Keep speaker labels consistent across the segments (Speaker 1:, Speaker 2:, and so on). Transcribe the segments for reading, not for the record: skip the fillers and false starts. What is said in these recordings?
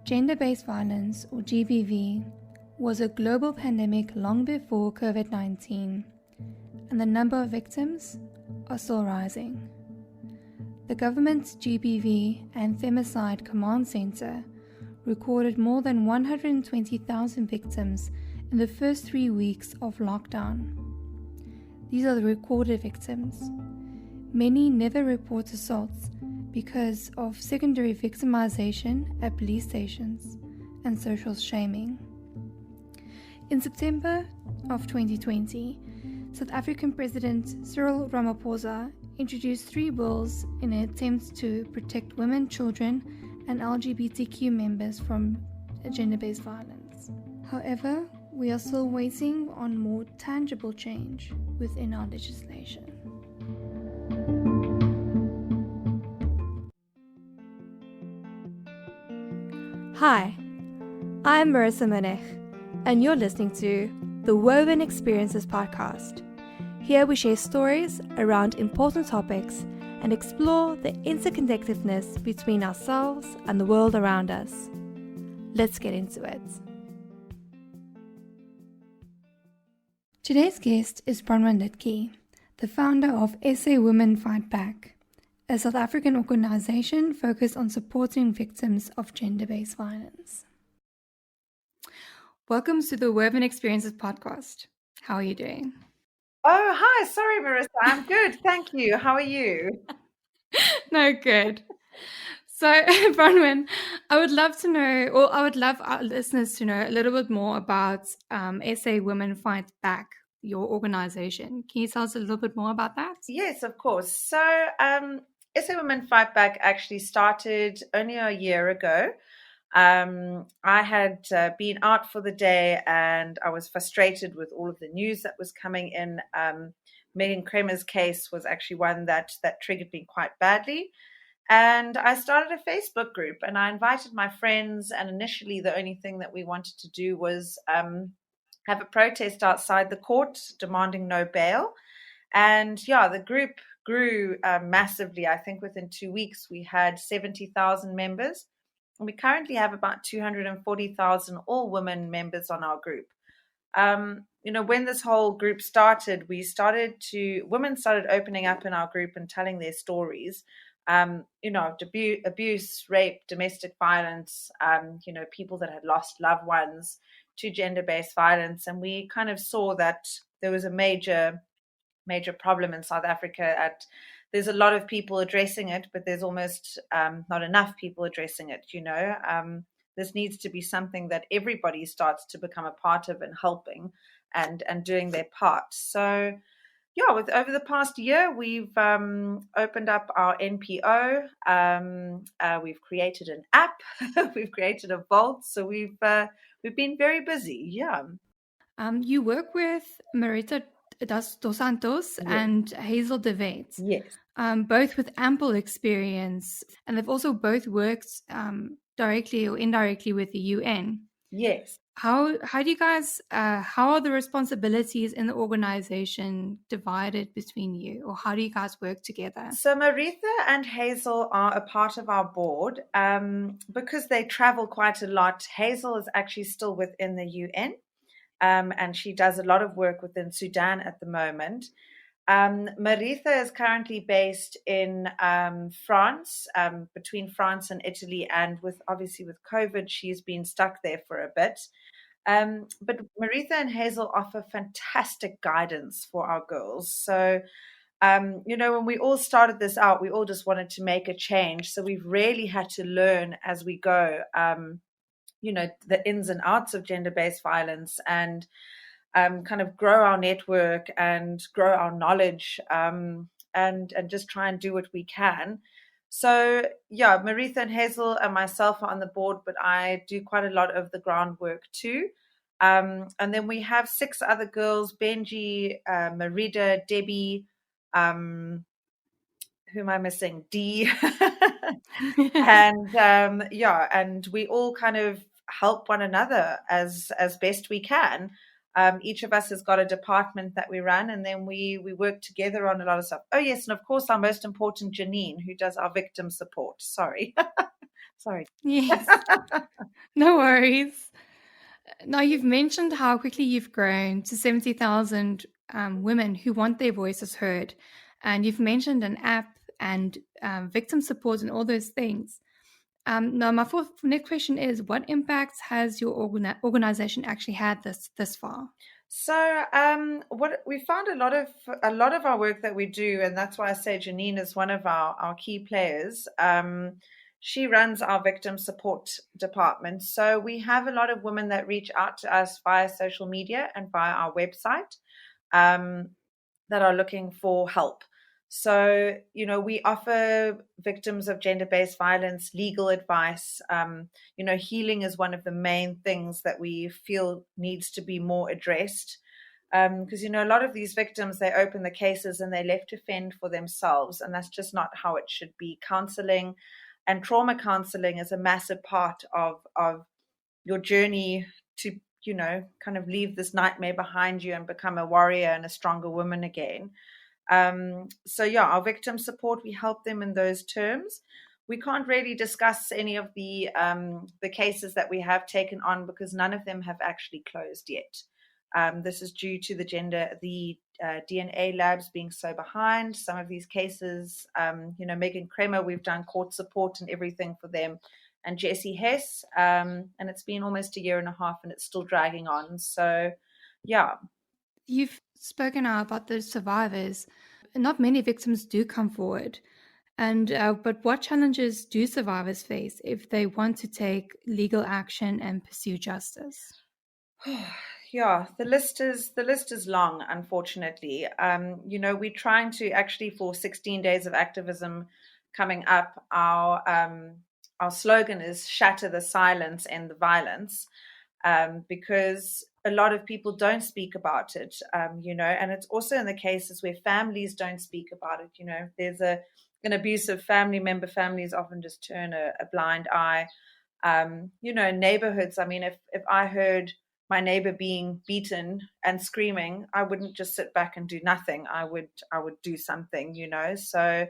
Speaker 1: Gender-based violence, or GBV, was a global pandemic long before COVID-19, and the number of victims are still rising. The government's GBV and Femicide Command Center recorded more than 120,000 victims in the first 3 weeks of lockdown. These are the recorded victims. Many never report assaults because of secondary victimization at police stations and social shaming. In September of 2020, South African President Cyril Ramaphosa introduced 3 bills in an attempt to protect women, children, and LGBTQ members from gender-based violence. However, we are still waiting on more tangible change within our legislation. Hi, I'm Marissa Monech, and you're listening to the Woven Experiences podcast. Here we share stories around important topics and explore the interconnectedness between ourselves and the world around us. Let's get into it. Today's guest is Bronwyn Litkie, the founder of SAWomenFB, a South African organization focused on supporting victims of gender-based violence. Welcome to the Woven Experiences podcast. How are you doing?
Speaker 2: Oh, hi. Sorry, Marissa. I'm good. Thank you. How are you?
Speaker 1: No, good. So, Bronwyn, I would love our listeners to know a little bit more about SA Women Fight Back, your organization. Can you tell us a little bit more about that?
Speaker 2: Yes, of course. So, SA Women Fight Back actually started only a year ago. I had been out for the day and I was frustrated with all of the news that was coming in. Megan Kramer's case was actually one that triggered me quite badly. And I started a Facebook group and I invited my friends. And initially, the only thing that we wanted to do was have a protest outside the court demanding no bail. And yeah, the group grew massively. I think within 2 weeks, we had 70,000 members. And we currently have about 240,000 all women members on our group. When this whole group started, women started opening up in our group and telling their stories. Abuse, rape, domestic violence, people that had lost loved ones to gender-based violence. And we kind of saw that there was a major problem in South Africa. There's a lot of people addressing it, but there's almost not enough people addressing it, This needs to be something that everybody starts to become a part of and helping and doing their part. So, yeah, over the past year, we've opened up our NPO. We've created an app. We've created a vault. So we've been very busy. Yeah.
Speaker 1: You work with Marita dos Santos and Hazel de Wet.
Speaker 2: Yes.
Speaker 1: Both with ample experience, and they've also both worked directly or indirectly with the UN.
Speaker 2: Yes.
Speaker 1: How do you guys, how are the responsibilities in the organization divided between you, or how do you guys work together?
Speaker 2: So Maritha and Hazel are a part of our board because they travel quite a lot. Hazel is actually still within the UN and she does a lot of work within Sudan at the moment. Maritha is currently based in France, between France and Italy, and with COVID, she's been stuck there for a bit. But Maritha and Hazel offer fantastic guidance for our girls. So, when we all started this out, we all just wanted to make a change. So we've really had to learn as we go, the ins and outs of gender-based violence and kind of grow our network and grow our knowledge and just try and do what we can. So, yeah, Maritha and Hazel and myself are on the board, but I do quite a lot of the groundwork too. And then we have 6 other girls, Benji, Merida, Debbie, who am I missing? Dee. And and we all kind of help one another as best we can. Each of us has got a department that we run, and then we work together on a lot of stuff. Oh, yes, and of course, our most important, Janine, who does our victim support. Sorry. Sorry.
Speaker 1: Yes, no worries. Now, you've mentioned how quickly you've grown to 70,000 women who want their voices heard. And you've mentioned an app and victim support and all those things. Now, my next question is, what impacts has your organization actually had this far?
Speaker 2: So, what we found a lot of our work that we do, and that's why I say Janine is one of our key players. She runs our victim support department. So we have a lot of women that reach out to us via social media and via our website, that are looking for help. So, we offer victims of gender-based violence legal advice. Healing is one of the main things that we feel needs to be more addressed. Because, a lot of these victims, they open the cases and they're left to fend for themselves. And that's just not how it should be. Counseling and trauma counseling is a massive part of your journey to, kind of leave this nightmare behind you and become a warrior and a stronger woman again. Our victim support, we help them in those terms. We can't really discuss any of the cases that we have taken on because none of them have actually closed yet. This is due to the DNA labs being so behind. Some of these cases, Megan Kremer, we've done court support and everything for them, and Jessie Hess, and it's been almost a year and a half and it's still dragging on. So, yeah.
Speaker 1: You've spoken now about the survivors. Not many victims do come forward. But what challenges do survivors face if they want to take legal action and pursue justice?
Speaker 2: Yeah, the list is long, unfortunately. We're trying to actually, for 16 days of activism coming up, our slogan is shatter the silence and the violence, because a lot of people don't speak about it, and it's also in the cases where families don't speak about it. There's an abusive family member, families often just turn a blind eye. In neighborhoods, I mean, if I heard my neighbor being beaten and screaming, I wouldn't just sit back and do nothing. I would do something, So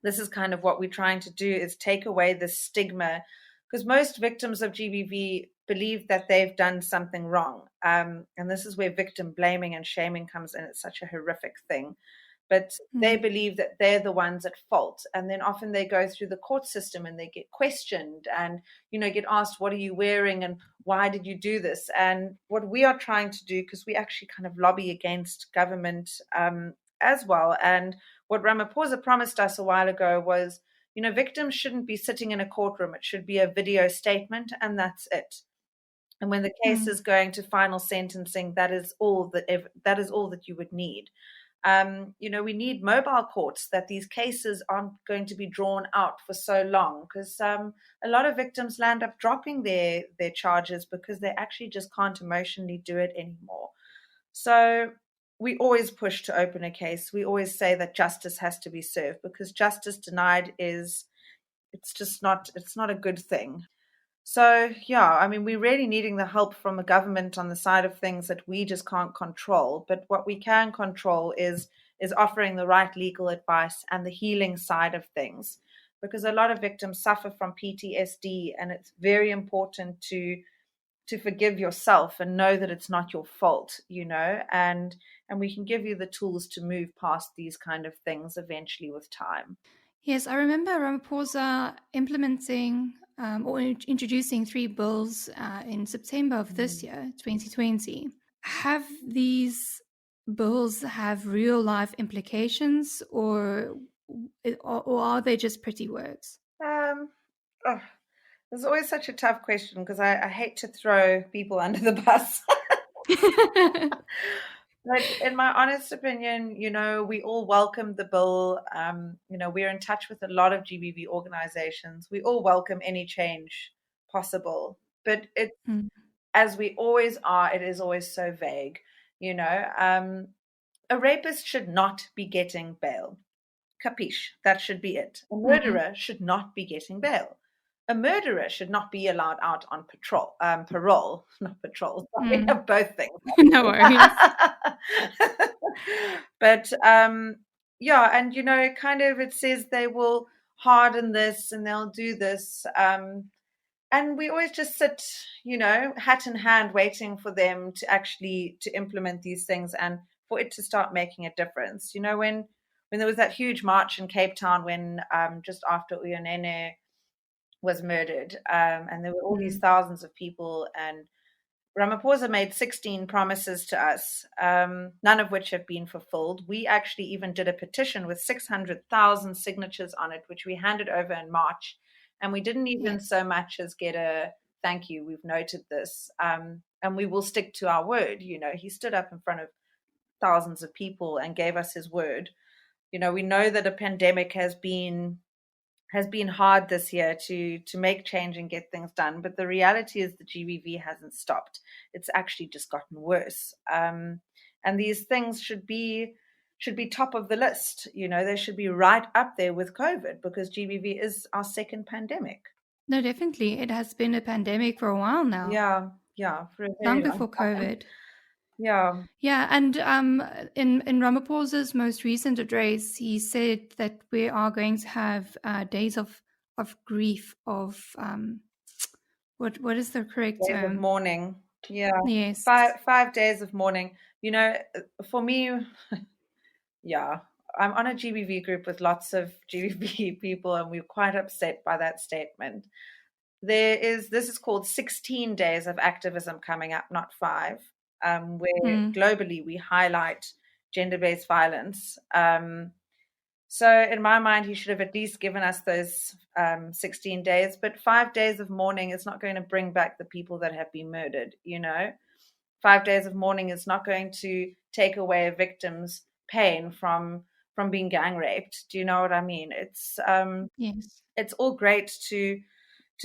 Speaker 2: this is kind of what we're trying to do, is take away the stigma, because most victims of GBV believe that they've done something wrong. And this is where victim blaming and shaming comes in. It's such a horrific thing. But they believe that they're the ones at fault. And then often they go through the court system and they get questioned and, get asked, what are you wearing and why did you do this? And what we are trying to do, because we actually kind of lobby against government as well. And what Ramaphosa promised us a while ago was, victims shouldn't be sitting in a courtroom. It should be a video statement and that's it. And when the case is going to final sentencing, that is all that you would need. We need mobile courts, that these cases aren't going to be drawn out for so long, because a lot of victims land up dropping their charges because they actually just can't emotionally do it anymore. So we always push to open a case. We always say that justice has to be served, because justice denied it's not a good thing. So, yeah, I mean, we're really needing the help from the government on the side of things that we just can't control. But what we can control is offering the right legal advice and the healing side of things, because a lot of victims suffer from PTSD, and it's very important to forgive yourself and know that it's not your fault, and we can give you the tools to move past these kind of things eventually with time.
Speaker 1: Yes, I remember Ramaphosa implementing or introducing 3 bills in September of this year, 2020. Have these bills have real life implications, or are they just pretty words?
Speaker 2: There's always such a tough question, because I hate to throw people under the bus. But in my honest opinion, we all welcome the bill. We're in touch with a lot of GBV organizations. We all welcome any change possible. But it, as we always are, it is always so vague. A rapist should not be getting bail. Capiche? That should be it. A murderer should not be getting bail. A murderer should not be allowed out on parole, not patrol. Sorry, both things.
Speaker 1: No worries.
Speaker 2: But kind of it says they will harden this and they'll do this. And we always just sit, hat in hand, waiting for them to actually to implement these things and for it to start making a difference. When there was that huge march in Cape Town when just after Uyonene was murdered, and there were all these thousands of people, and Ramaphosa made 16 promises to us, none of which have been fulfilled. We actually even did a petition with 600,000 signatures on it, which we handed over in March. And we didn't even so much as get a thank you, we've noted this, and we will stick to our word. He stood up in front of thousands of people and gave us his word. We know that a pandemic has been hard this year to make change and get things done, but the reality is the GBV hasn't stopped. It's actually just gotten worse. And these things should be top of the list. They should be right up there with COVID, because GBV is our second pandemic.
Speaker 1: No, definitely. It has been a pandemic for a while now.
Speaker 2: Yeah, for a
Speaker 1: long
Speaker 2: very long
Speaker 1: before
Speaker 2: time.
Speaker 1: COVID.
Speaker 2: Yeah.
Speaker 1: Yeah, and in Ramaphosa's most recent address, he said that we are going to have days of grief, of what is the correct
Speaker 2: Days of
Speaker 1: term?
Speaker 2: mourning. Yeah.
Speaker 1: Yes.
Speaker 2: 5 days of mourning. For me, yeah, I'm on a GBV group with lots of GBV people, and we're quite upset by that statement. This is called 16 days of activism coming up, not 5, where globally we highlight gender-based violence. So in my mind, he should have at least given us those 16 days, but 5 days of mourning is not going to bring back the people that have been murdered. 5 days of mourning is not going to take away a victim's pain from being gang raped. Do you know what I mean? It's
Speaker 1: yes.
Speaker 2: It's all great to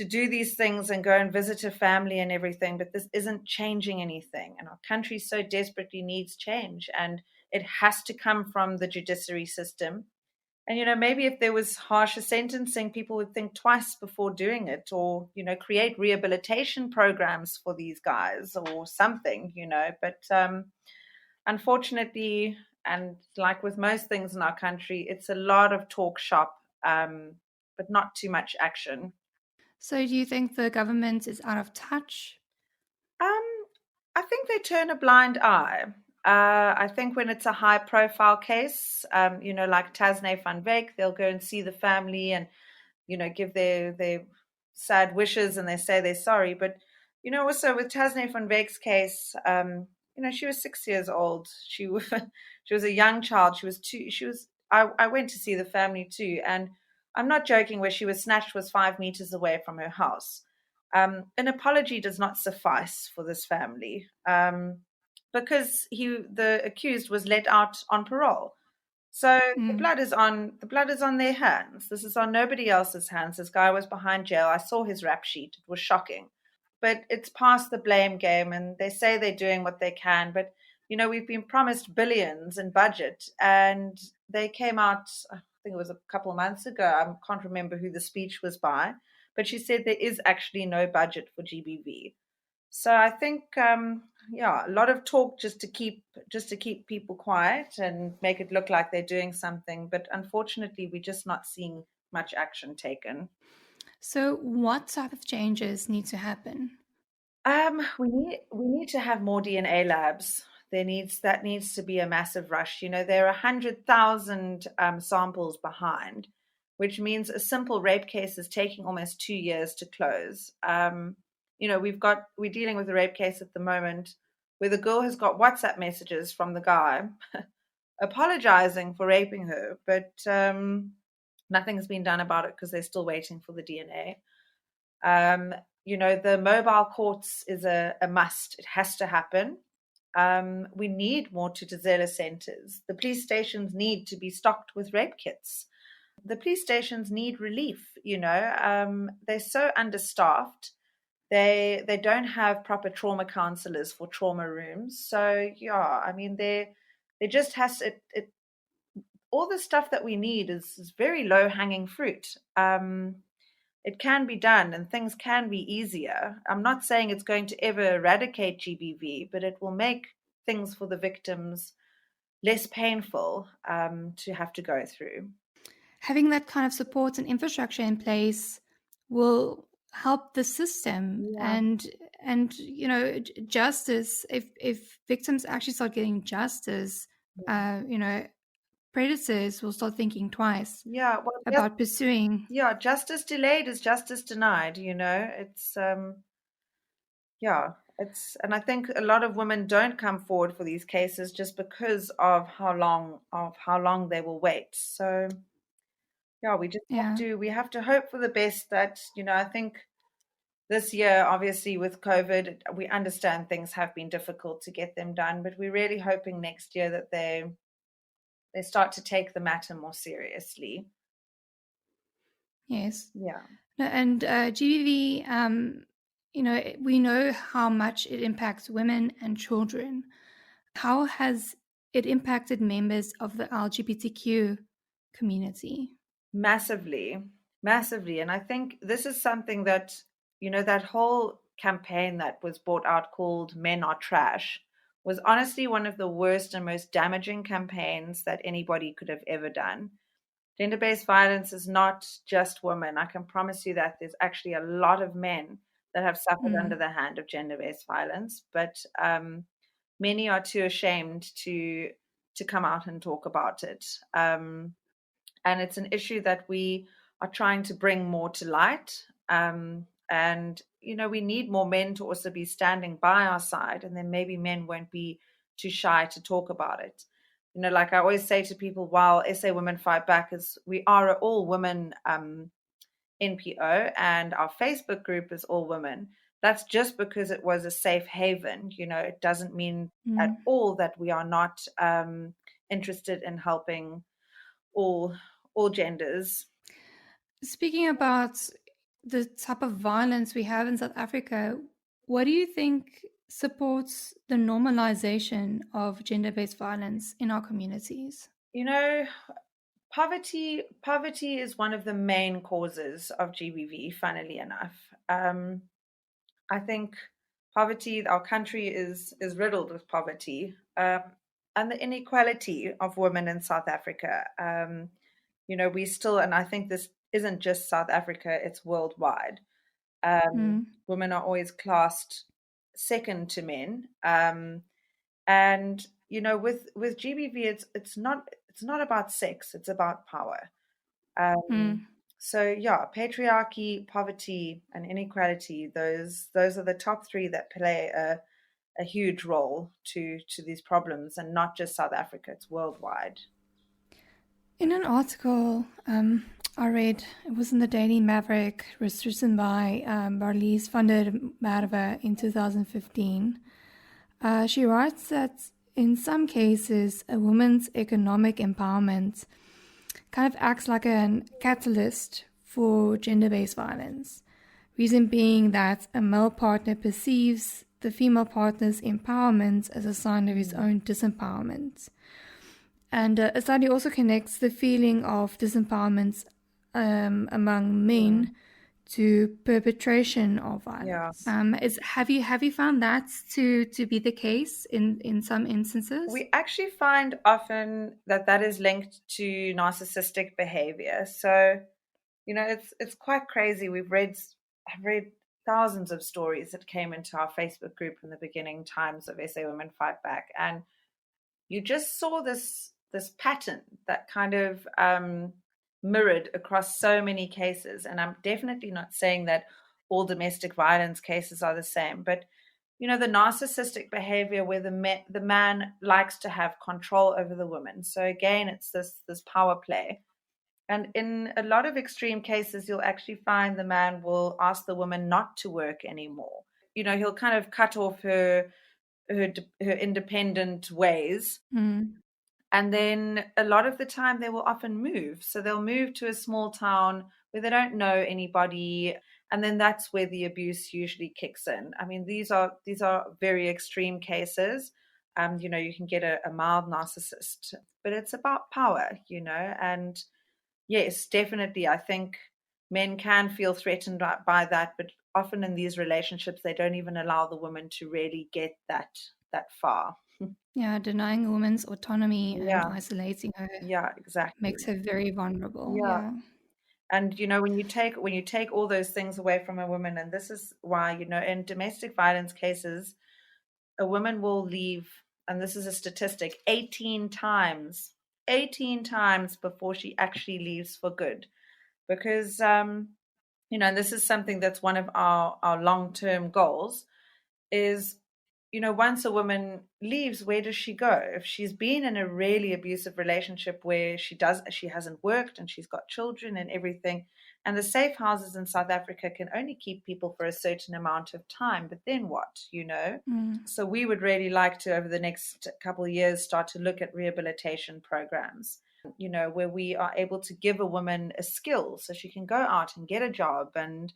Speaker 2: do these things and go and visit a family and everything, but this isn't changing anything. And our country so desperately needs change, and it has to come from the judiciary system. And, maybe if there was harsher sentencing, people would think twice before doing it, or, create rehabilitation programs for these guys or something, But unfortunately, and like with most things in our country, it's a lot of talk shop, but not too much action.
Speaker 1: So do you think the government is out of touch?
Speaker 2: I think they turn a blind eye. I think when it's a high-profile case, like Tasnee van Wyk, they'll go and see the family and, give their sad wishes, and they say they're sorry. But, also with Tasnee van Wyk's case, she was 6 years old. She was a young child. She was two. I went to see the family too, and I'm not joking. Where she was snatched was 5 meters away from her house. An apology does not suffice for this family, because the accused was let out on parole. So the blood is on their hands. This is on nobody else's hands. This guy was behind jail. I saw his rap sheet. It was shocking. But it's past the blame game, and they say they're doing what they can. But, we've been promised billions in budget, and they came out, I think it was a couple of months ago. I can't remember who the speech was by, but she said there is actually no budget for GBV. So I think, a lot of talk just to keep people quiet and make it look like they're doing something. But unfortunately, we're just not seeing much action taken.
Speaker 1: So what type of changes need to happen?
Speaker 2: We need to have more DNA labs. That needs to be a massive rush. There are 100,000 samples behind, which means a simple rape case is taking almost 2 years to close. We're dealing with a rape case at the moment where the girl has got WhatsApp messages from the guy apologizing for raping her, but nothing's been done about it because they're still waiting for the DNA. The mobile courts is a must. It has to happen. We need more Tutuzela centers. The police stations need to be stocked with rape kits. The police stations need relief. They're so understaffed. They don't have proper trauma counselors for trauma rooms. So there just has it. All the stuff that we need is very low hanging fruit. It can be done, and things can be easier. I'm not saying it's going to ever eradicate GBV, but it will make things for the victims less painful to have to go through.
Speaker 1: having that kind of support and infrastructure in place will help the system.
Speaker 2: Yeah.
Speaker 1: And you know, justice, if victims actually start getting justice, you know, predators will start thinking twice
Speaker 2: Yeah, well,
Speaker 1: about pursuing.
Speaker 2: yeah, justice delayed is justice denied, you know. It's yeah, and I think a lot of women don't come forward for these cases just because of how long they will wait. So yeah, we just
Speaker 1: Yeah.
Speaker 2: we have to hope for the best that, you know, I think this year, obviously with COVID, we understand things have been difficult to get them done, but we're really hoping next year that they start to take the matter more seriously.
Speaker 1: Yes.
Speaker 2: Yeah.
Speaker 1: No, and GBV, you know, we know how much it impacts women and children. How has it impacted members of the LGBTQ community?
Speaker 2: Massively, massively. And I think this is something that, you know, that whole campaign that was brought out called Men Are Trash was honestly one of the worst and most damaging campaigns that anybody could have ever done. Gender based violence is not just women. I can promise you that there's actually a lot of men that have suffered under
Speaker 1: Mm.
Speaker 2: the hand of gender based violence, but many are too ashamed to come out and talk about it. And it's an issue that we are trying to bring more to light. And, you know, we need more men to also be standing by our side, and then maybe men won't be too shy to talk about it. You know, like I always say to people, while SA Women Fight Back is, we are an all women NPO, and our Facebook group is all women. That's just because it was a safe haven. You know, it doesn't mean at
Speaker 1: Mm.
Speaker 2: all that we are not interested in helping all all genders.
Speaker 1: Speaking about the type of violence we have in South Africa, what do you think supports the normalization of gender-based violence in our communities?
Speaker 2: You know, poverty is one of the main causes of GBV, funnily enough. I think poverty, our country is riddled with poverty, and the inequality of women in South Africa. You know, we still, and I think this isn't just South Africa, it's worldwide. Women are always classed second to men. And you know, with GBV, it's not about sex; it's about power. Um,
Speaker 1: Mm.
Speaker 2: so yeah, patriarchy, poverty, and inequality, those are the top three that play a huge role to these problems, and not just South Africa, it's worldwide.
Speaker 1: In an article I read, it was in the Daily Maverick, was written by Marlies van der Merwe in 2015. She writes that in some cases, a woman's economic empowerment kind of acts like a catalyst for gender-based violence. Reason being that a male partner perceives the female partner's empowerment as a sign of his own disempowerment. And a study also connects the feeling of disempowerment among men to perpetration of violence.
Speaker 2: Yeah.
Speaker 1: Have you found that to be the case in some instances?
Speaker 2: We actually find often that is linked to narcissistic behavior. So, you know, it's quite crazy. I've read thousands of stories that came into our Facebook group in the beginning times of SA Women Fight Back, and you just saw this pattern that kind of mirrored across so many cases. And I'm definitely not saying that all domestic violence cases are the same, but you know, the narcissistic behavior where the man likes to have control over the woman. So again, it's this power play. And in a lot of extreme cases, you'll actually find the man will ask the woman not to work anymore. You know, he'll kind of cut off her independent ways. And then a lot of the time they will often move. So they'll move to a small town where they don't know anybody. And then that's where the abuse usually kicks in. I mean, these are very extreme cases. You know, you can get a mild narcissist, but it's about power, you know. And yes, definitely, I think men can feel threatened by that, but often in these relationships, they don't even allow the woman to really get that far.
Speaker 1: Yeah, denying a woman's autonomy and
Speaker 2: Yeah,
Speaker 1: isolating her
Speaker 2: yeah,
Speaker 1: makes
Speaker 2: exactly.
Speaker 1: her very vulnerable.
Speaker 2: Yeah.
Speaker 1: Yeah.
Speaker 2: And when you take all those things away from a woman, and this is why, in domestic violence cases, a woman will leave, and this is a statistic, 18 times before she actually leaves for good. Because and this is something that's one of our long-term goals is, once a woman leaves, where does she go? If she's been in a really abusive relationship where she hasn't worked and she's got children and everything, and the safe houses in South Africa can only keep people for a certain amount of time, but then what?
Speaker 1: Mm.
Speaker 2: So we would really like to, over the next couple of years, start to look at rehabilitation programs, where we are able to give a woman a skill so she can go out and get a job, and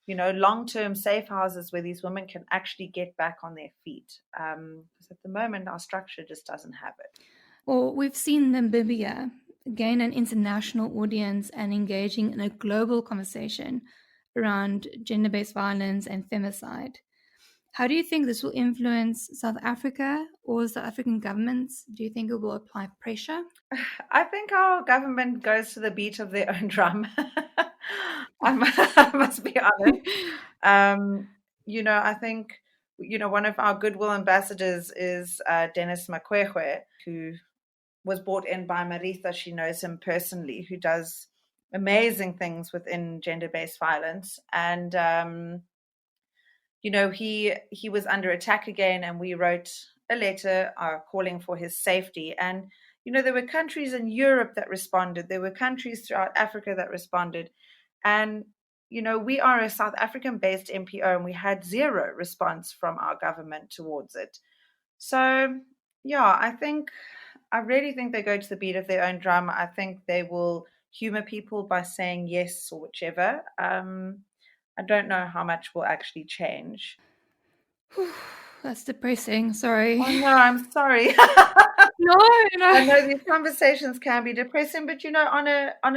Speaker 2: long-term safe houses where these women can actually get back on their feet. Because at the moment, our structure just doesn't have it.
Speaker 1: Well, we've seen Namibia gain an international audience and engaging in a global conversation around gender-based violence and femicide. How do you think this will influence South Africa or South African governments? Do you think it will apply pressure?
Speaker 2: I think our government goes to the beat of their own drum. I must be honest. I think, one of our goodwill ambassadors is Dennis Makwehwe, who was brought in by Maritha. She knows him personally, who does amazing things within gender-based violence. And he was under attack again, and we wrote a letter calling for his safety. And there were countries in Europe that responded. There were countries throughout Africa that responded. And we are a South African-based NPO, and we had zero response from our government towards it. So, yeah, I really think they go to the beat of their own drum. I think they will humor people by saying yes or whichever. I don't know how much will actually change.
Speaker 1: That's depressing. Sorry.
Speaker 2: Oh no, I'm sorry.
Speaker 1: No, no.
Speaker 2: I know these conversations can be depressing, but on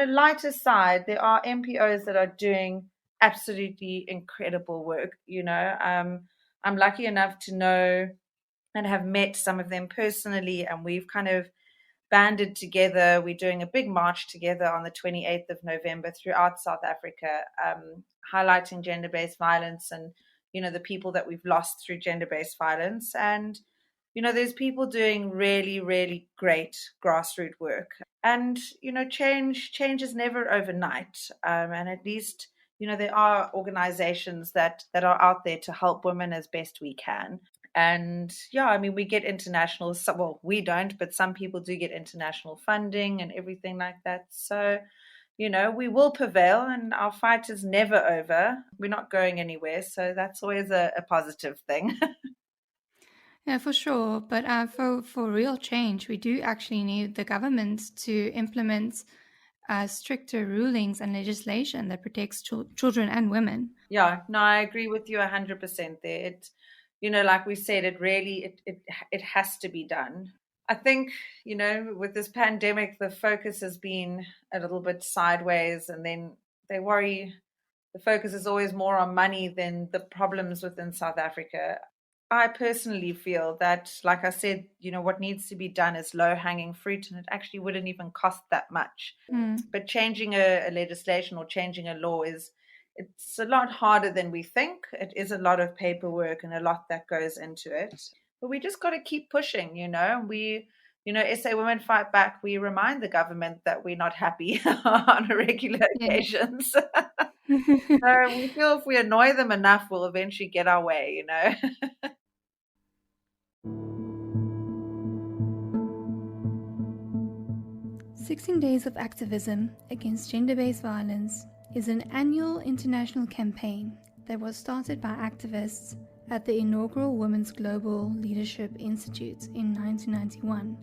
Speaker 2: a lighter side, there are MPOs that are doing absolutely incredible work. I'm lucky enough to know and have met some of them personally, and we've kind of banded together. We're doing a big march together on the 28th of November throughout South Africa, highlighting gender-based violence and, the people that we've lost through gender-based violence. And, there's people doing really, really great grassroots work. And, change is never overnight. And at least, there are organizations that are out there to help women as best we can. And yeah, I mean, we get international, well, we don't, but some people do get international funding and everything like that. So, we will prevail, and our fight is never over. We're not going anywhere. So that's always a positive thing.
Speaker 1: Yeah, for sure. But for real change, we do actually need the government to implement stricter rulings and legislation that protects children and women.
Speaker 2: Yeah, no, I agree with you 100% there. Like we said, it has to be done. I think, with this pandemic, the focus has been a little bit sideways, and then they worry the focus is always more on money than the problems within South Africa. I personally feel that, like I said, what needs to be done is low hanging fruit, and it actually wouldn't even cost that much. But changing a legislation or changing a law it's a lot harder than we think. It is a lot of paperwork and a lot that goes into it. But we just got to keep pushing, SA Women Fight Back, we remind the government that we're not happy on a regular occasions. So we feel if we annoy them enough, we'll eventually get our way.
Speaker 1: 16 Days of Activism Against Gender-Based Violence is an annual international campaign that was started by activists at the inaugural Women's Global Leadership Institute in 1991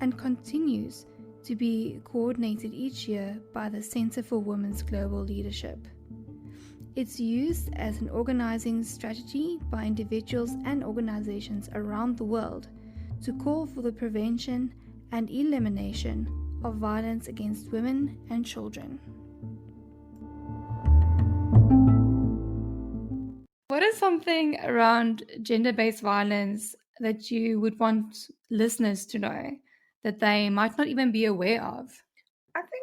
Speaker 1: and continues to be coordinated each year by the Center for Women's Global Leadership. It's used as an organizing strategy by individuals and organizations around the world to call for the prevention and elimination of violence against women and children. What is something around gender-based violence that you would want listeners to know that they might not even be aware of?
Speaker 2: I think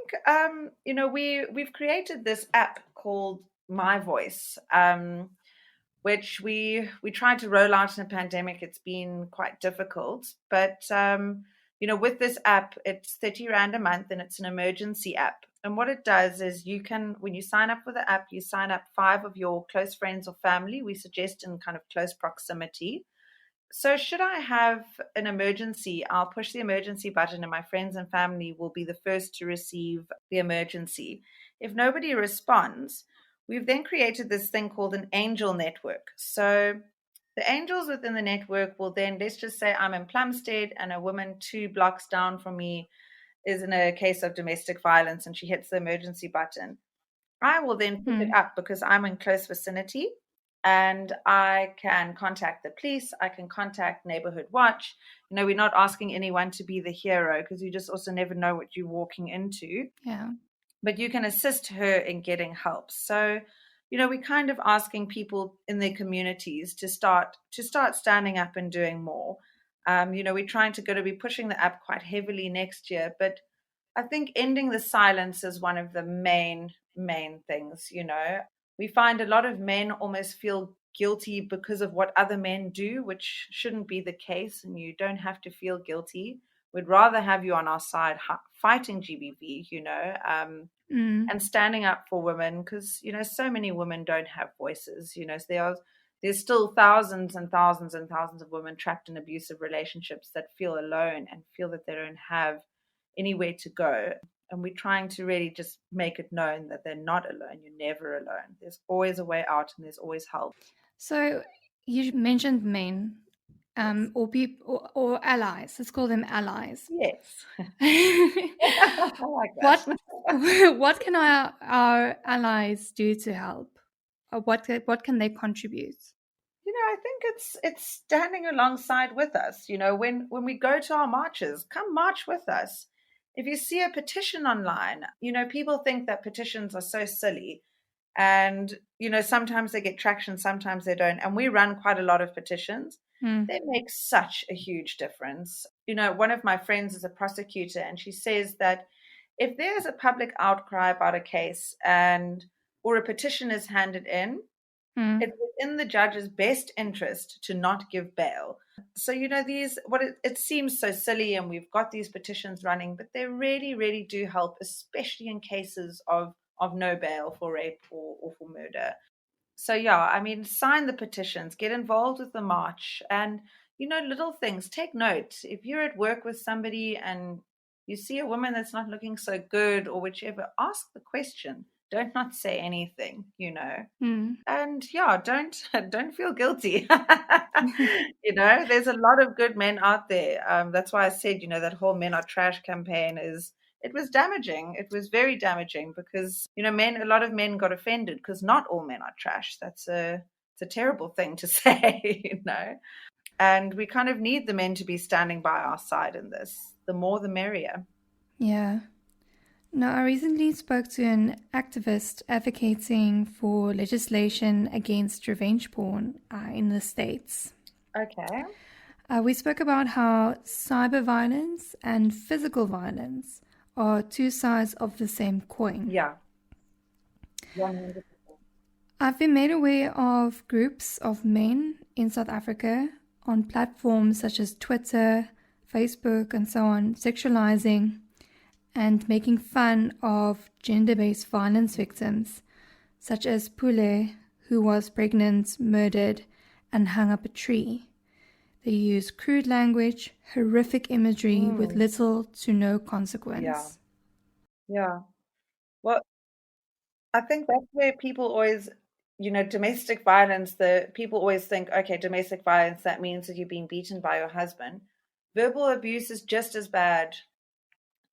Speaker 2: we've created this app called My Voice, which we tried to roll out in a pandemic. It's been quite difficult, but with this app, it's 30 Rand a month, and it's an emergency app. And what it does is when you sign up for the app, you sign up 5 of your close friends or family. We suggest in kind of close proximity. So should I have an emergency, I'll push the emergency button and my friends and family will be the first to receive the emergency. If nobody responds, we've then created this thing called an angel network. So the angels within the network will then, let's just say I'm in Plumstead and a woman 2 blocks down from me is in a case of domestic violence and she hits the emergency button. I will then pick it up because I'm in close vicinity. And I can contact the police. I can contact Neighborhood Watch. We're not asking anyone to be the hero because you just also never know what you're walking into.
Speaker 1: Yeah.
Speaker 2: But you can assist her in getting help. So, we're kind of asking people in their communities to start standing up and doing more. We're trying to be pushing the app quite heavily next year. But I think ending the silence is one of the main things. We find a lot of men almost feel guilty because of what other men do, which shouldn't be the case, and you don't have to feel guilty. We'd rather have you on our side fighting GBV, and standing up for women because, so many women don't have voices. So there's still thousands and thousands and thousands of women trapped in abusive relationships that feel alone and feel that they don't have anywhere to go. And we're trying to really just make it known that they're not alone. You're never alone. There's always a way out and there's always help.
Speaker 1: So you mentioned men, or people or allies. Let's call them allies.
Speaker 2: Yes. I like that.
Speaker 1: What can our allies do to help? Or what can they contribute?
Speaker 2: I think it's standing alongside with us. When we go to our marches, come march with us. If you see a petition online, people think that petitions are so silly. And, sometimes they get traction, sometimes they don't. And we run quite a lot of petitions. They make such a huge difference. One of my friends is a prosecutor, and she says that if there's a public outcry about a case or a petition is handed in, it's within the judge's best interest to not give bail. So, it seems so silly, and we've got these petitions running, but they really, really do help, especially in cases of no bail for rape or for murder. So, sign the petitions, get involved with the march, and, little things, take note. If you're at work with somebody and you see a woman that's not looking so good or whichever, ask the question. Don't not say anything, and don't feel guilty. There's a lot of good men out there. That's why I said, that whole Men Are Trash campaign it was damaging. It was very damaging because, a lot of men got offended because not all men are trash. It's a terrible thing to say, and we kind of need the men to be standing by our side in this. The more, the merrier.
Speaker 1: Yeah. Now, I recently spoke to an activist advocating for legislation against revenge porn in the States.
Speaker 2: Okay.
Speaker 1: We spoke about how cyber violence and physical violence are 2 sides of the same coin.
Speaker 2: Yeah. 100%.
Speaker 1: I've been made aware of groups of men in South Africa on platforms such as Twitter, Facebook, and so on, sexualizing and making fun of gender-based violence victims, such as Pule, who was pregnant, murdered, and hung up a tree. They use crude language, horrific imagery with little to no consequence.
Speaker 2: Yeah. Well, I think that's where people always, domestic violence, people always think, okay, domestic violence, that means that you're being beaten by your husband. Verbal abuse is just as bad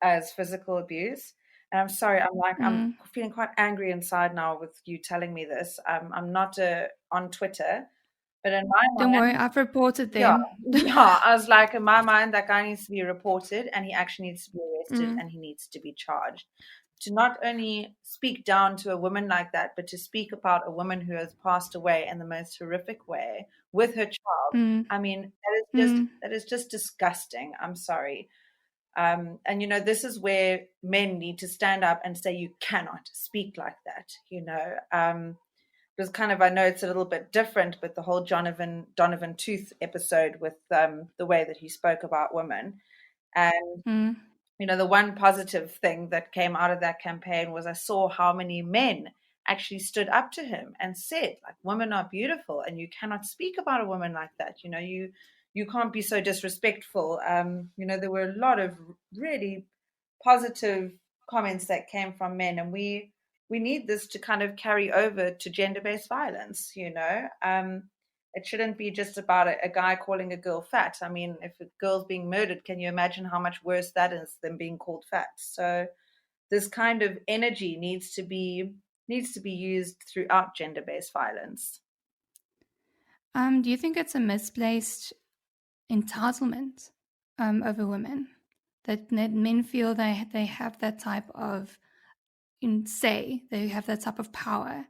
Speaker 2: as physical abuse. And I'm sorry, I'm feeling quite angry inside now with you telling me this. I'm not on Twitter, but in my mind,
Speaker 1: don't worry, I've reported them.
Speaker 2: Yeah, I was like, in my mind, that guy needs to be reported, and he actually needs to be arrested, and he needs to be charged. to not only speak down to a woman like that, but to speak about a woman who has passed away in the most horrific way with her child.
Speaker 1: Mm.
Speaker 2: I mean, that is just disgusting. I'm sorry. And this is where men need to stand up and say, you cannot speak like that. It was kind of, I know it's a little bit different, but the whole Donovan Tooth episode with the way that he spoke about women. And the one positive thing that came out of that campaign was I saw how many men actually stood up to him and said, like, women are beautiful and you cannot speak about a woman like that. You can't be so disrespectful. There were a lot of really positive comments that came from men, and we need this to kind of carry over to gender-based violence. It shouldn't be just about a guy calling a girl fat. I mean, if a girl's being murdered, can you imagine how much worse that is than being called fat? So this kind of energy needs to be used throughout gender-based violence.
Speaker 1: Do you think it's a misplaced entitlement over women, that men feel they have that type of they have that type of power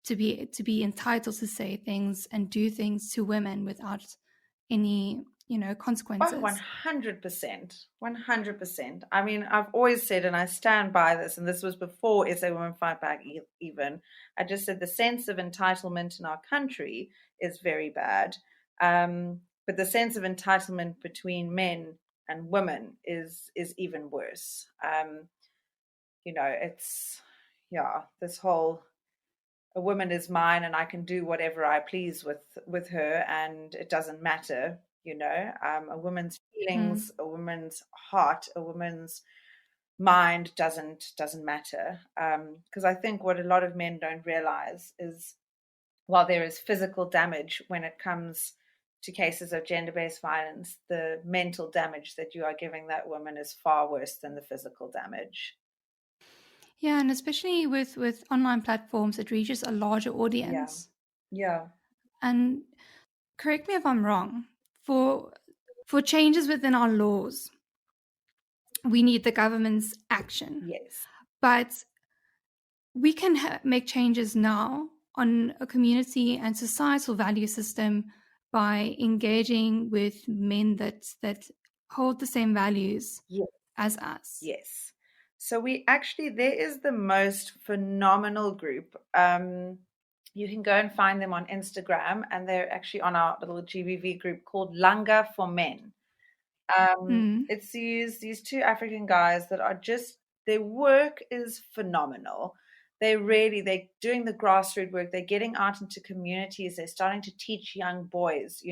Speaker 1: to be entitled to say things and do things to women without any consequences?
Speaker 2: 100%. 100%. I mean, I've always said, and I stand by this, and this was before SA Women Fight Back even, I just said the sense of entitlement in our country is very bad. But the sense of entitlement between men and women is even worse. This whole, a woman is mine and I can do whatever I please with her and it doesn't matter. A woman's feelings, a woman's heart, a woman's mind doesn't matter. Because I think what a lot of men don't realize is, while there is physical damage when it comes to cases of gender-based violence, the mental damage that you are giving that woman is far worse than the physical damage.
Speaker 1: Yeah, and especially with online platforms, it reaches a larger audience.
Speaker 2: Yeah.
Speaker 1: And correct me if I'm wrong, for changes within our laws, we need the government's action.
Speaker 2: Yes.
Speaker 1: But we can make changes now on a community and societal value system by engaging with men that hold the same values as us.
Speaker 2: Yes. So there is the most phenomenal group. You can go and find them on Instagram, and they're actually on our little GBV group called Langa for Men. It's these two African guys that are just, their work is phenomenal. They're doing the grassroots work. They're getting out into communities. They're starting to teach young boys,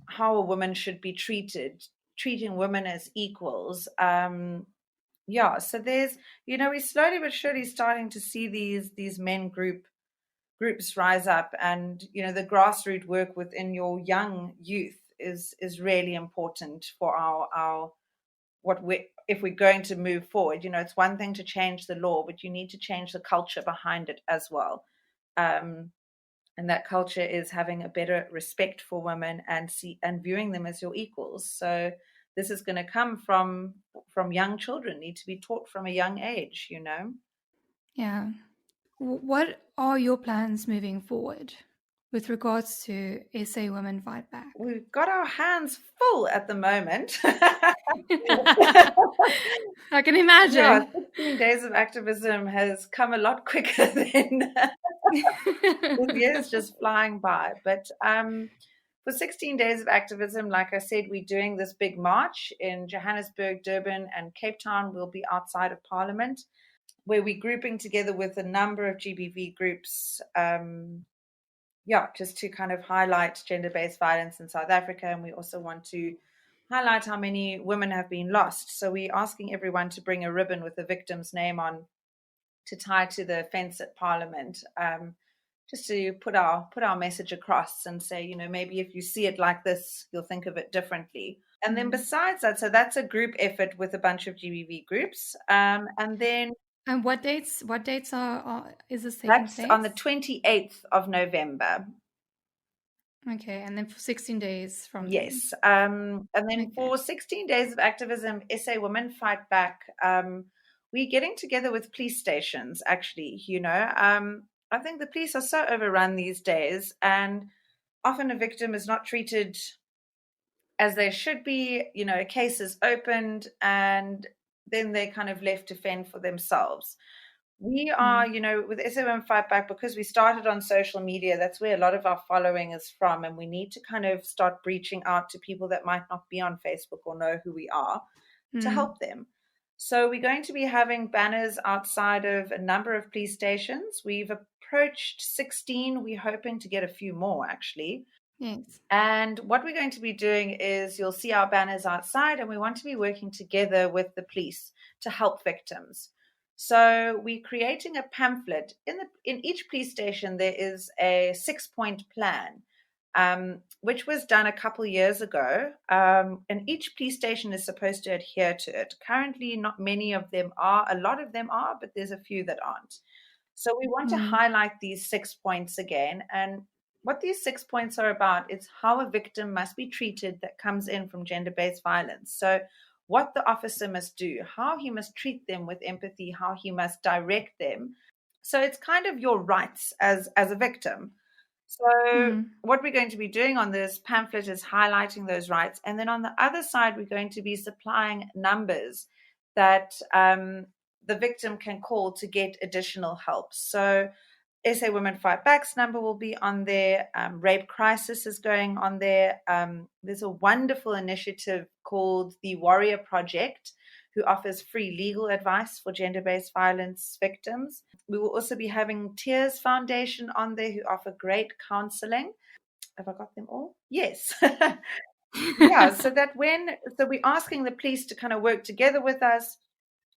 Speaker 2: how a woman should be treating women as equals. So there's, we're slowly but surely starting to see these men groups rise up, and the grassroots work within your young youth is really important for our if we're going to move forward. It's one thing to change the law, but you need to change the culture behind it as well. And that culture is having a better respect for women and viewing them as your equals. So this is going to come from young children, need to be taught from a young age,
Speaker 1: Yeah. What are your plans moving forward with regards to SA Women Fight Back?
Speaker 2: We've got our hands full at the moment.
Speaker 1: I can imagine.
Speaker 2: 16 days of activism has come a lot quicker than the years just flying by. But for 16 days of activism, like I said, we're doing this big march in Johannesburg, Durban, and Cape Town. We'll be outside of Parliament, where we're grouping together with a number of GBV groups, just to kind of highlight gender-based violence in South Africa. And we also want to highlight how many women have been lost. So we're asking everyone to bring a ribbon with the victim's name on to tie to the fence at Parliament, just to put our message across and say, maybe if you see it like this, you'll think of it differently. And then besides that, so that's a group effort with a bunch of GBV groups. And
Speaker 1: what dates is this taking place?
Speaker 2: That's on the 28th of November.
Speaker 1: Okay, and then for 16 days from then.
Speaker 2: Yes. And then
Speaker 1: Okay.
Speaker 2: for 16 days of activism, SA Women Fight Back, we're getting together with police stations, actually. I think the police are so overrun these days, and often a victim is not treated as they should be. A case is opened, and then they're kind of left to fend for themselves. We are, with SOM Fight Back, because we started on social media, that's where a lot of our following is from. And we need to kind of start reaching out to people that might not be on Facebook or know who we are to help them. So we're going to be having banners outside of a number of police stations. We've approached 16. We're hoping to get a few more, actually.
Speaker 1: Yes.
Speaker 2: And what we're going to be doing is you'll see our banners outside, and we want to be working together with the police to help victims. So we're creating a pamphlet. In each police station, there is a 6-point plan, which was done a couple years ago. And each police station is supposed to adhere to it. Currently, not many of them are. A lot of them are, but there's a few that aren't. So we want to highlight these 6 points again. And what these 6 points are about is how a victim must be treated that comes in from gender-based violence. So what the officer must do, how he must treat them with empathy, how he must direct them. So it's kind of your rights as a victim. So what we're going to be doing on this pamphlet is highlighting those rights. And then on the other side, we're going to be supplying numbers that the victim can call to get additional help. So SA Women Fight Back's number will be on there. Rape Crisis is going on there. There's a wonderful initiative called the Warrior Project, who offers free legal advice for gender-based violence victims. We will also be having Tears Foundation on there, who offer great counseling. Have I got them all? Yes. Yeah, so we're asking the police to kind of work together with us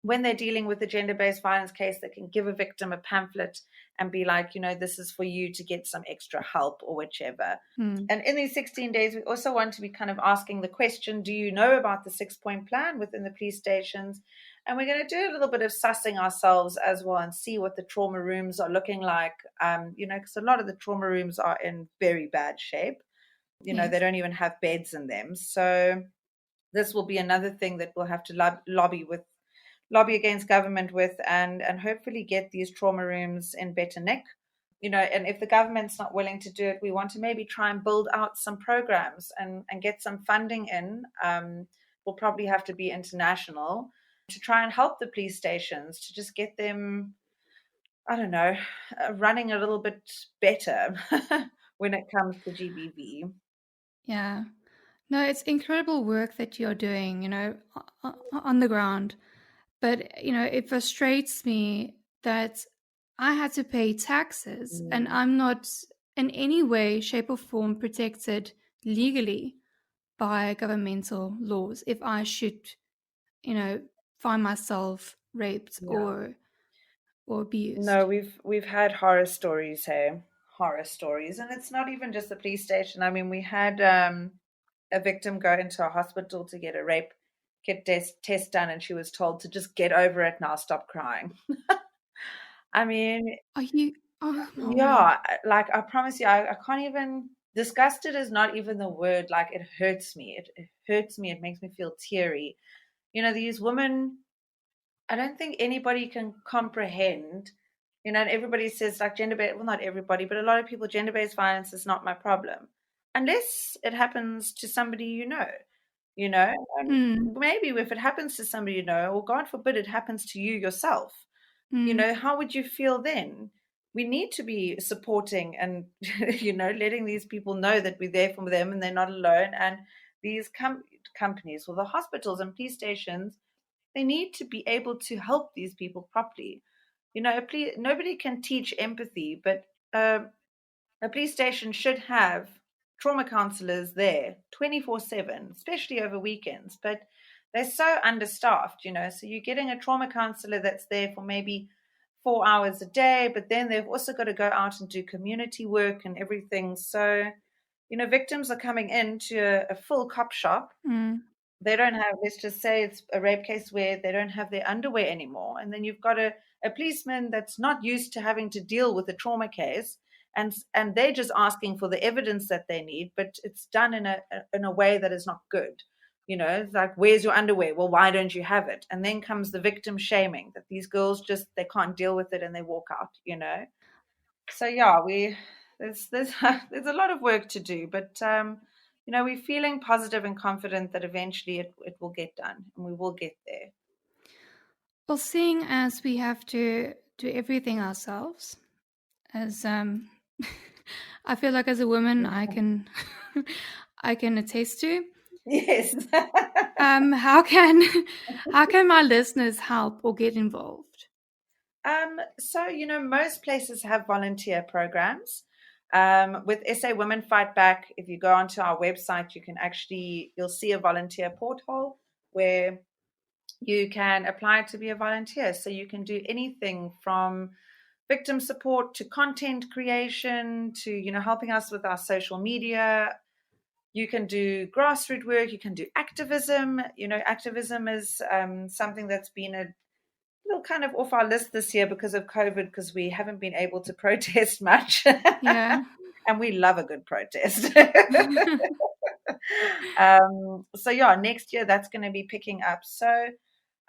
Speaker 2: when they're dealing with a gender-based violence case. That can give a victim a pamphlet and be like, this is for you to get some extra help or whichever. And in these 16 days, we also want to be kind of asking the question, do you know about the 6-point plan within the police stations? And we're going to do a little bit of sussing ourselves as well and see what the trauma rooms are looking like, because a lot of the trauma rooms are in very bad shape. They don't even have beds in them. So this will be another thing that we'll have to lobby against government with, and hopefully get these trauma rooms in better nick. And if the government's not willing to do it, we want to maybe try and build out some programs and get some funding in. We'll probably have to be international to try and help the police stations to just get them, I don't know, running a little bit better when it comes to GBV.
Speaker 1: Yeah. No, it's incredible work that you're doing, on the ground. But, it frustrates me that I had to pay taxes and I'm not in any way, shape, or form protected legally by governmental laws if I should, find myself raped or abused.
Speaker 2: No, we've had horror stories, horror stories. And it's not even just the police station. I mean, we had a victim go into a hospital to get a rape kit test done, and she was told to just get over it now, stop crying. I mean,
Speaker 1: yeah,
Speaker 2: like I promise you, I can't even. Disgusted is not even the word. Like, it hurts me. It hurts me. It makes me feel teary. These women, I don't think anybody can comprehend. And everybody says like gender-based, well, not everybody, but a lot of people, gender-based violence is not my problem, unless it happens to somebody and maybe if it happens to somebody or God forbid it happens to you yourself, how would you feel then? We need to be supporting and letting these people know that we're there for them and they're not alone. And these companies, or the hospitals and police stations, they need to be able to help these people properly. Nobody can teach empathy, but a police station should have trauma counselors there 24/7, especially over weekends. But they're so understaffed, so you're getting a trauma counselor that's there for maybe 4 hours a day, but then they've also got to go out and do community work and everything. So, victims are coming into a full cop shop. They don't have, let's just say it's a rape case where they don't have their underwear anymore. And then you've got a policeman that's not used to having to deal with a trauma case. and they're just asking for the evidence that they need, but it's done in a way that is not good. It's like, where's your underwear? Well, why don't you have it? And then comes the victim shaming, that these girls just, they can't deal with it and they walk out. So yeah, there's there's a lot of work to do, but we're feeling positive and confident that eventually it will get done and we will get there.
Speaker 1: Well, seeing as we have to do everything ourselves, as I feel like as a woman, I can attest to.
Speaker 2: Yes.
Speaker 1: How can my listeners help or get involved?
Speaker 2: So most places have volunteer programs. With SA Women Fight Back, if you go onto our website, you'll see a volunteer portal where you can apply to be a volunteer. So you can do anything from victim support to content creation to, helping us with our social media. You can do grassroots work. You can do activism. Activism is something that's been a little kind of off our list this year because of COVID, because we haven't been able to protest much.
Speaker 1: Yeah.
Speaker 2: And we love a good protest. So yeah, next year that's going to be picking up. So,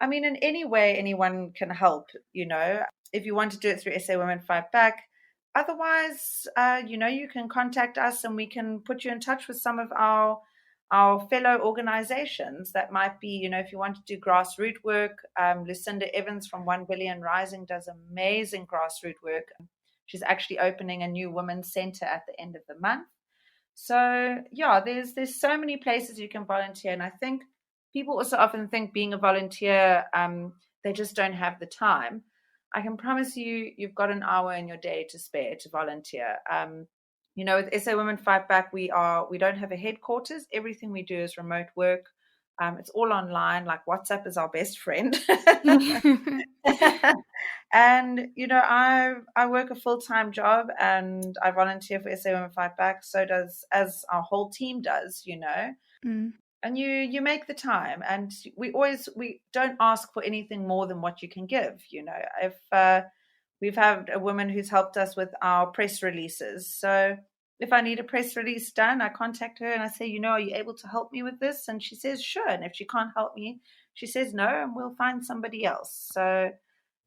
Speaker 2: I mean, in any way, anyone can help, if you want to do it through SA Women Fight Back. Otherwise, you can contact us and we can put you in touch with some of our fellow organizations that might be, if you want to do grassroots work. Lucinda Evans from 1 Billion Rising does amazing grassroots work. She's actually opening a new women's center at the end of the month. So yeah, there's so many places you can volunteer. And I think people also often think being a volunteer, they just don't have the time. I can promise you, you've got an hour in your day to spare to volunteer. With SA Women Fight Back, we don't have a headquarters. Everything we do is remote work. It's all online. Like WhatsApp is our best friend. And I work a full-time job and I volunteer for SA Women Fight Back. So as our whole team does.
Speaker 1: Mm.
Speaker 2: And you make the time, and we don't ask for anything more than what you can give. If we've had a woman who's helped us with our press releases, so if I need a press release done, I contact her and I say, are you able to help me with this? And she says, sure. And if she can't help me, she says no, and we'll find somebody else. So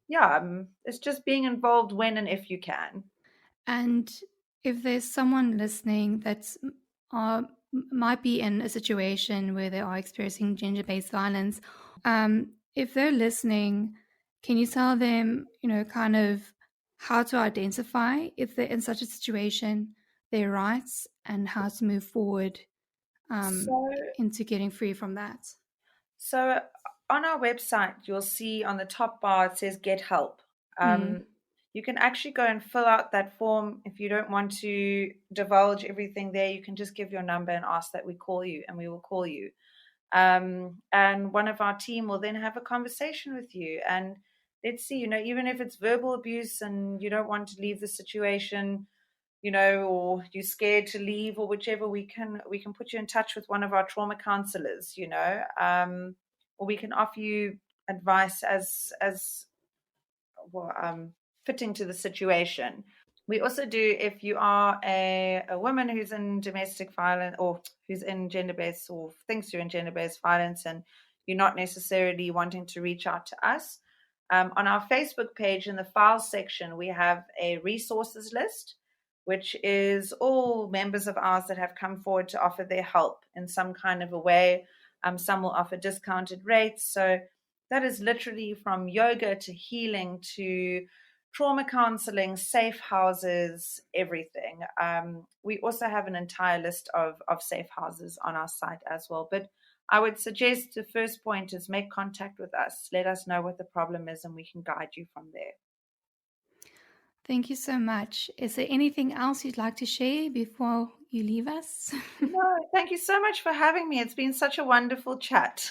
Speaker 2: yeah, it's just being involved when and if you can.
Speaker 1: And if there's someone listening that's might be in a situation where they are experiencing gender-based violence, if they're listening, can you tell them, kind of how to identify if they're in such a situation, their rights, and how to move forward into getting free from that?
Speaker 2: So on our website, you'll see on the top bar, it says get help. You can actually go and fill out that form. If you don't want to divulge everything there, you can just give your number and ask that we call you, and we will call you. And one of our team will then have a conversation with you. And let's see, even if it's verbal abuse and you don't want to leave the situation, or you're scared to leave or whichever, we can put you in touch with one of our trauma counselors, or we can offer you advice as fitting to the situation. We also do, if you are a woman who's in domestic violence or who's in gender-based or thinks you're in gender-based violence and you're not necessarily wanting to reach out to us, on our Facebook page in the files section, we have a resources list, which is all members of ours that have come forward to offer their help in some kind of a way. Some will offer discounted rates. So that is literally from yoga to healing to trauma counseling, safe houses, everything. We also have an entire list of safe houses on our site as well. But I would suggest the first point is make contact with us. Let us know what the problem is and we can guide you from there.
Speaker 1: Thank you so much. Is there anything else you'd like to share before you leave us?
Speaker 2: No, thank you so much for having me. It's been such a wonderful chat.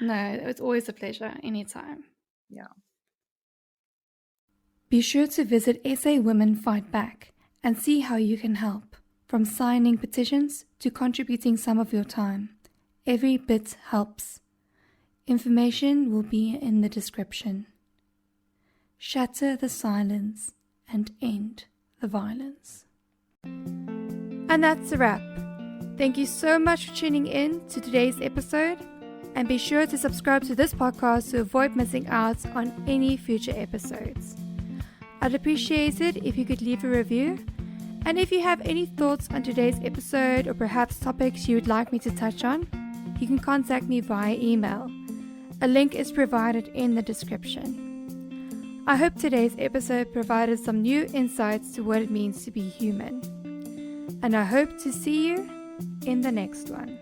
Speaker 1: No, it's always a pleasure. Anytime.
Speaker 2: Yeah.
Speaker 1: Be sure to visit SA Women Fight Back and see how you can help. From signing petitions to contributing some of your time. Every bit helps. Information will be in the description. Shatter the silence and end the violence. And that's a wrap. Thank you so much for tuning in to today's episode, and be sure to subscribe to this podcast to avoid missing out on any future episodes. I'd appreciate it if you could leave a review, and if you have any thoughts on today's episode or perhaps topics you would like me to touch on, you can contact me via email. A link is provided in the description. I hope today's episode provided some new insights to what it means to be human. And I hope to see you in the next one.